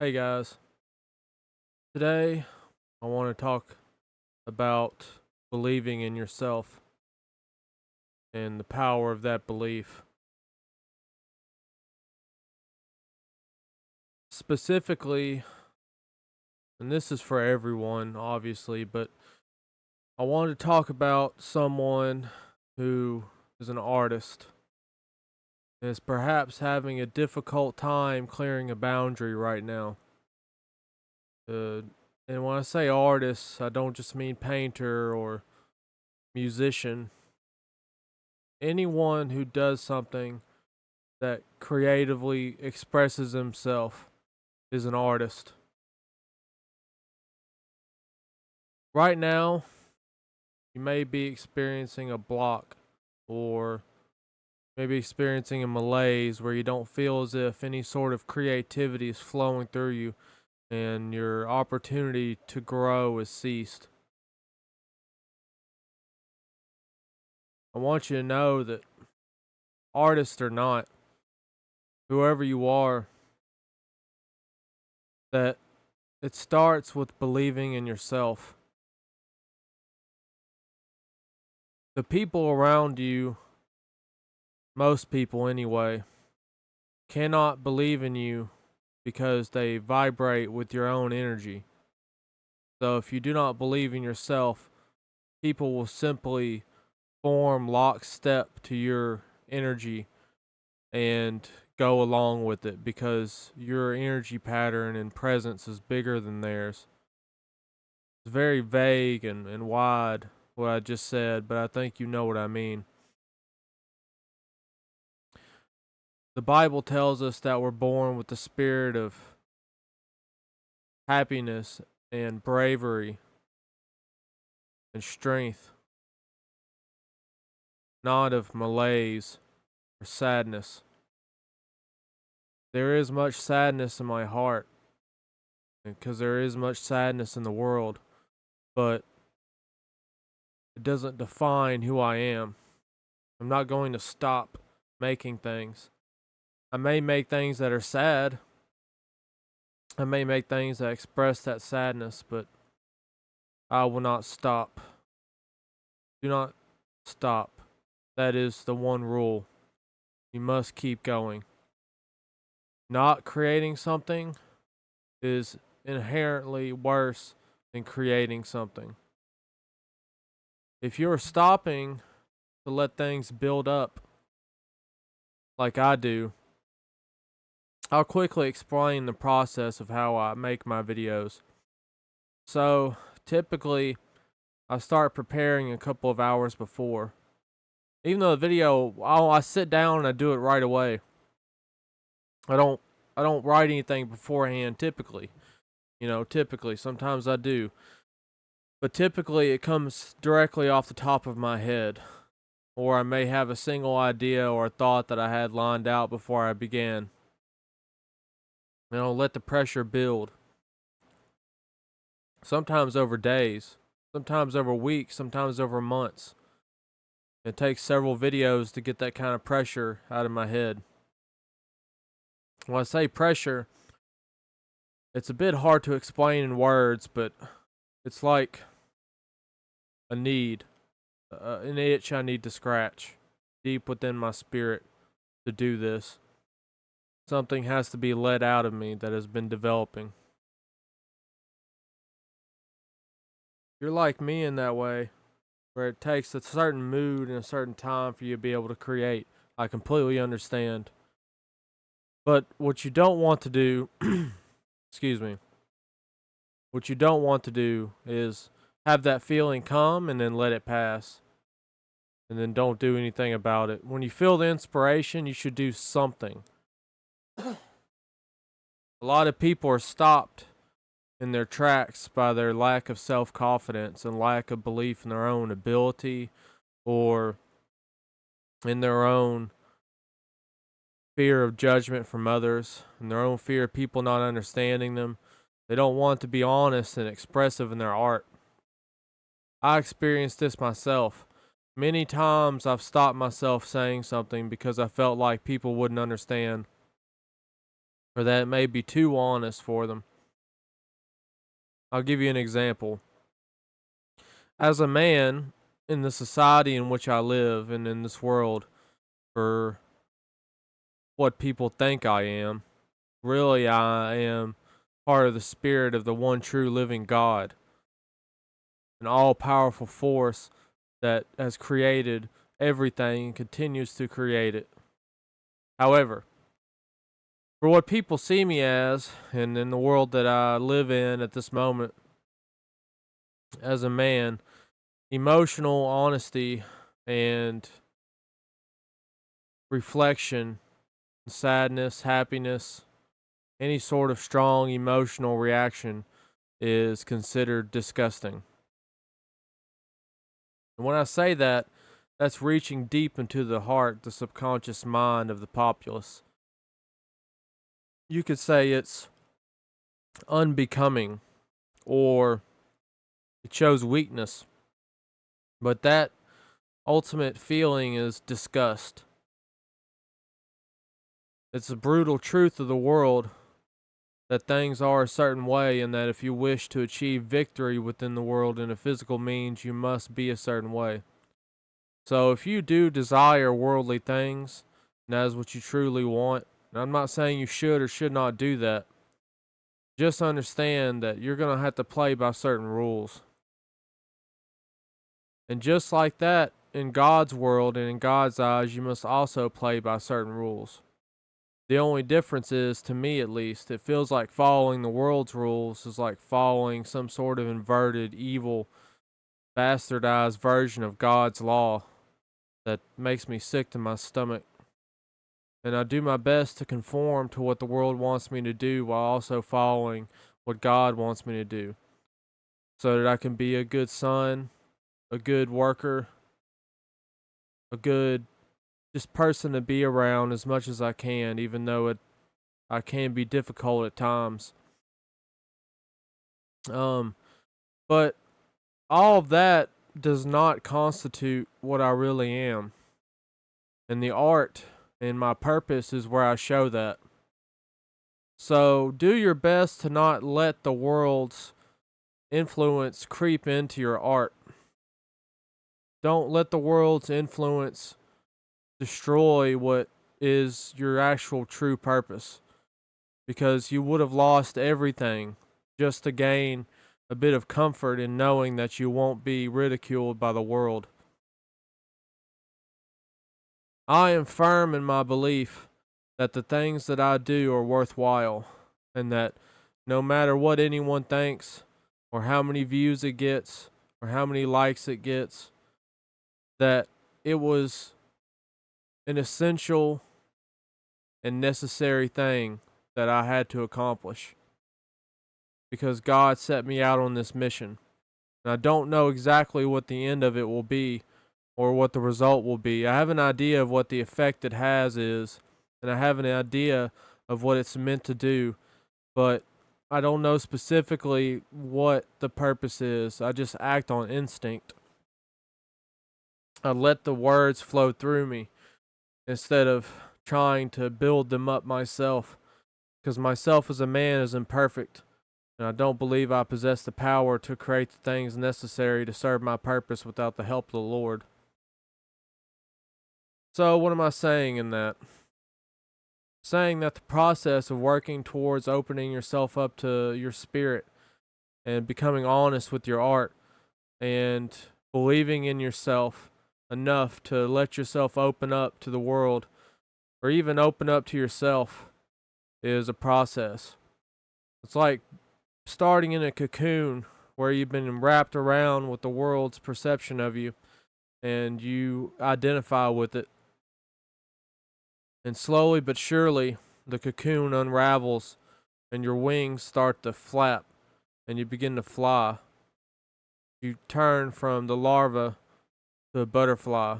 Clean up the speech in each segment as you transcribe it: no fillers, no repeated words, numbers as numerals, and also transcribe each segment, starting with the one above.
Hey guys, today I want to talk about believing in yourself and the power of that belief. Specifically, and this is for everyone, obviously, but I want to talk about someone who is an artist and is perhaps having a difficult time clearing a boundary right now. Uh, and when I say artist, I don't just mean painter or musician. Anyone who does something that creatively expresses himself is an artist. Right now, you may be experiencing a block or maybe experiencing a malaise where you don't feel as if any sort of creativity is flowing through you and your opportunity to grow has ceased. I want you to know that artist or not, whoever you are, that it starts with believing in yourself. The people around you, most people anyway, cannot believe in you because they vibrate with your own energy. So if you do not believe in yourself, people will simply form lockstep to your energy and go along with it because your energy pattern and presence is bigger than theirs. It's very vague and wide what I just said, but I think you know what I mean. The Bible tells us that we're born with the spirit of happiness and bravery and strength, not of malaise or sadness. There is much sadness in my heart, because there is much sadness in the world, but it doesn't define who I am. I'm not going to stop making things. I may make things that are sad. I may make things that express that sadness, but I will not stop. Do not stop. That is the one rule. You must keep going. Not creating something is inherently worse than creating something. If you're stopping to let things build up, like I do, I'll quickly explain the process of how I make my videos. So, typically, I start preparing a couple of hours before. Even though the video, I sit down and I do it right away. I don't write anything beforehand typically. Typically, sometimes I do. But typically it comes directly off the top of my head. Or I may have a single idea or a thought that I had lined out before I began. And I'll let the pressure build. Sometimes over days, sometimes over weeks, sometimes over months. It takes several videos to get that kind of pressure out of my head. When I say pressure, it's a bit hard to explain in words, but it's like a need, an itch I need to scratch deep within my spirit to do this. Something has to be let out of me that has been developing. You're like me in that way, where it takes a certain mood and a certain time for you to be able to create. I completely understand. But what you don't want to do, excuse me, what you don't want to do is have that feeling come and then let it pass. And then don't do anything about it. When you feel the inspiration, you should do something. A lot of people are stopped in their tracks by their lack of self confidence and lack of belief in their own ability or in their own fear of judgment from others and their own fear of people not understanding them. They don't want to be honest and expressive in their art. I experienced this myself. Many times I've stopped myself saying something because I felt like people wouldn't understand. or that it may be too honest for them. I'll give you an example. As a man, in the society in which I live and in this world, for what people think I am, really I am part of the spirit of the one true living God, an all powerful force that has created everything and continues to create it. However, for what people see me as, and in the world that I live in at this moment, as a man, emotional honesty and reflection, sadness, happiness, any sort of strong emotional reaction is considered disgusting. And when I say that, that's reaching deep into the heart, the subconscious mind of the populace. You could say it's unbecoming or it shows weakness, but that ultimate feeling is disgust. It's the brutal truth of the world that things are a certain way, and that if you wish to achieve victory within the world in a physical means, you must be a certain way. So if you do desire worldly things, and that is what you truly want, and I'm not saying you should or should not do that, just understand that you're going to have to play by certain rules. And just like that, in God's world and in God's eyes, you must also play by certain rules. The only difference is, to me at least, it feels like following the world's rules is like following some sort of inverted, evil, bastardized version of God's law that makes me sick to my stomach. And I do my best to conform to what the world wants me to do while also following what God wants me to do, so that I can be a good son, a good worker, a good just person to be around as much as I can, even though I can be difficult at times. But all of that does not constitute what I really am. And the art and my purpose is where I show that. So do your best to not let the world's influence creep into your art. Don't let the world's influence destroy what is your actual true purpose, because you would have lost everything just to gain a bit of comfort in knowing that you won't be ridiculed by the world. I am firm in my belief that the things that I do are worthwhile, and that no matter what anyone thinks, or how many views it gets, or how many likes it gets, that it was an essential and necessary thing that I had to accomplish, because God set me out on this mission. And I don't know exactly what the end of it will be or what the result will be. I have an idea of what the effect it has is, and I have an idea of what it's meant to do, but I don't know specifically what the purpose is. I just act on instinct. I let the words flow through me instead of trying to build them up myself, because myself as a man is imperfect, and I don't believe I possess the power to create the things necessary to serve my purpose without the help of the Lord. So, what am I saying in that? Saying that the process of working towards opening yourself up to your spirit and becoming honest with your art and believing in yourself enough to let yourself open up to the world, or even open up to yourself, is a process. It's like starting in a cocoon where you've been wrapped around with the world's perception of you, and you identify with it. And slowly but surely, the cocoon unravels and your wings start to flap and you begin to fly. You turn from the larva to a butterfly.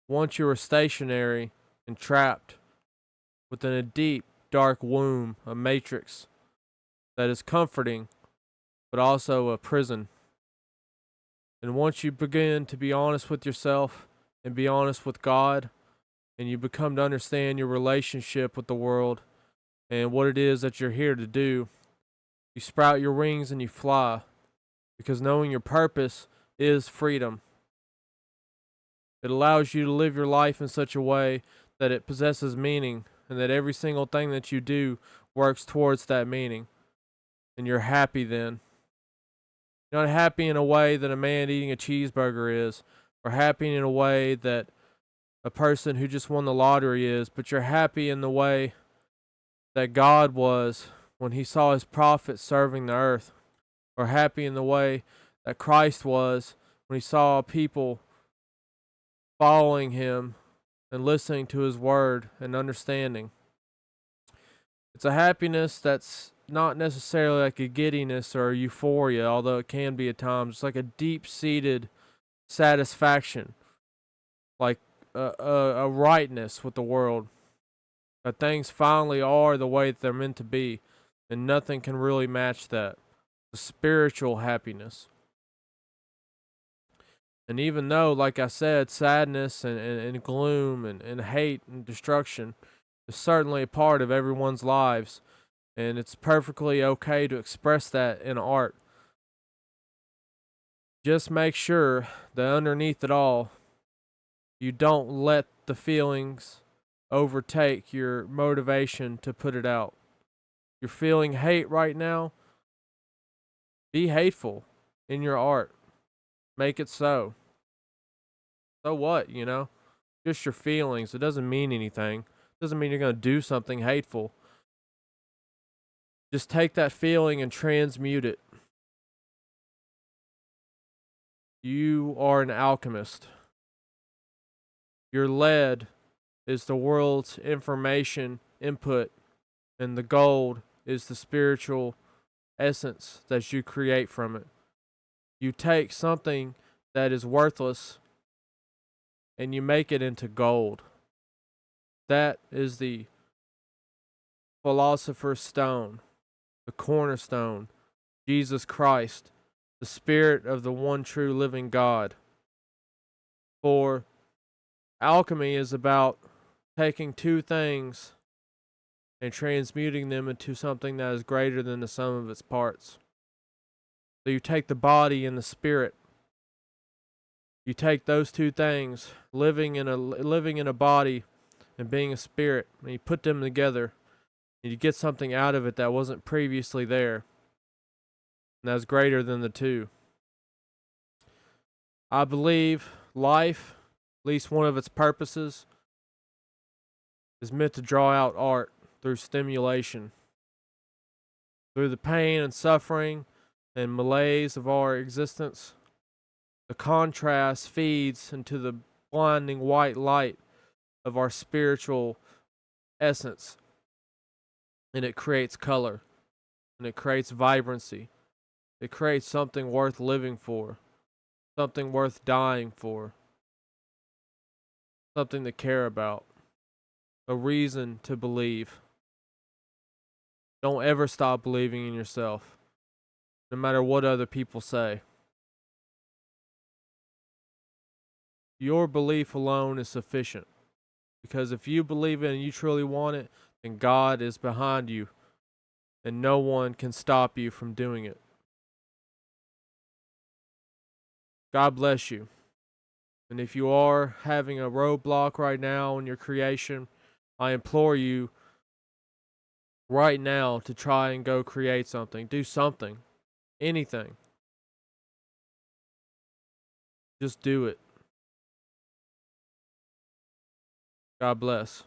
Once you are stationary and trapped within a deep, dark womb, a matrix that is comforting but also a prison. And once you begin to be honest with yourself and be honest with God, and you become to understand your relationship with the world and what it is that you're here to do, you sprout your wings and you fly, because knowing your purpose is freedom. It allows you to live your life in such a way that it possesses meaning and that every single thing that you do works towards that meaning. And you're happy then. You're not happy in a way that a man eating a cheeseburger is, or happy in a way that a person who just won the lottery is, but you're happy in the way that God was when he saw his prophets serving the earth, or happy in the way that Christ was when he saw people following him and listening to his word and understanding. It's a happiness that's not necessarily like a giddiness or a euphoria, although it can be at times. It's like a deep-seated satisfaction, like a rightness with the world. That things finally are the way that they're meant to be, and nothing can really match that. The spiritual happiness. And even though, like I said, sadness and gloom and hate and destruction is certainly a part of everyone's lives, and it's perfectly okay to express that in art. Just make sure that underneath it all, you don't let the feelings overtake your motivation to put it out. You're feeling hate right now, be hateful in your art. Make it so. So what, you know? Just your feelings. It doesn't mean anything. It doesn't mean you're going to do something hateful. Just take that feeling and transmute it. You are an alchemist. Your lead is the world's information input, and the gold is the spiritual essence that you create from it. You take something that is worthless and you make it into gold. That is the philosopher's stone, the cornerstone, Jesus Christ, the Spirit of the one true living God. For alchemy is about taking two things and transmuting them into something that is greater than the sum of its parts. So you take the body and the spirit. You take those two things, living in a body and being a spirit, and you put them together, and you get something out of it that wasn't previously there, and that's greater than the two. I believe life, at least one of its purposes, is meant to draw out art through stimulation, through the pain and suffering and malaise of our existence. The contrast feeds into the blinding white light of our spiritual essence, and it creates color, and it creates vibrancy. It creates something worth living for, something worth dying for, something to care about, a reason to believe. Don't ever stop believing in yourself, no matter what other people say. Your belief alone is sufficient. Because if you believe it and you truly want it, then God is behind you. And no one can stop you from doing it. God bless you. And if you are having a roadblock right now in your creation, I implore you right now to try and go create something. Do something. Anything. Just do it. God bless.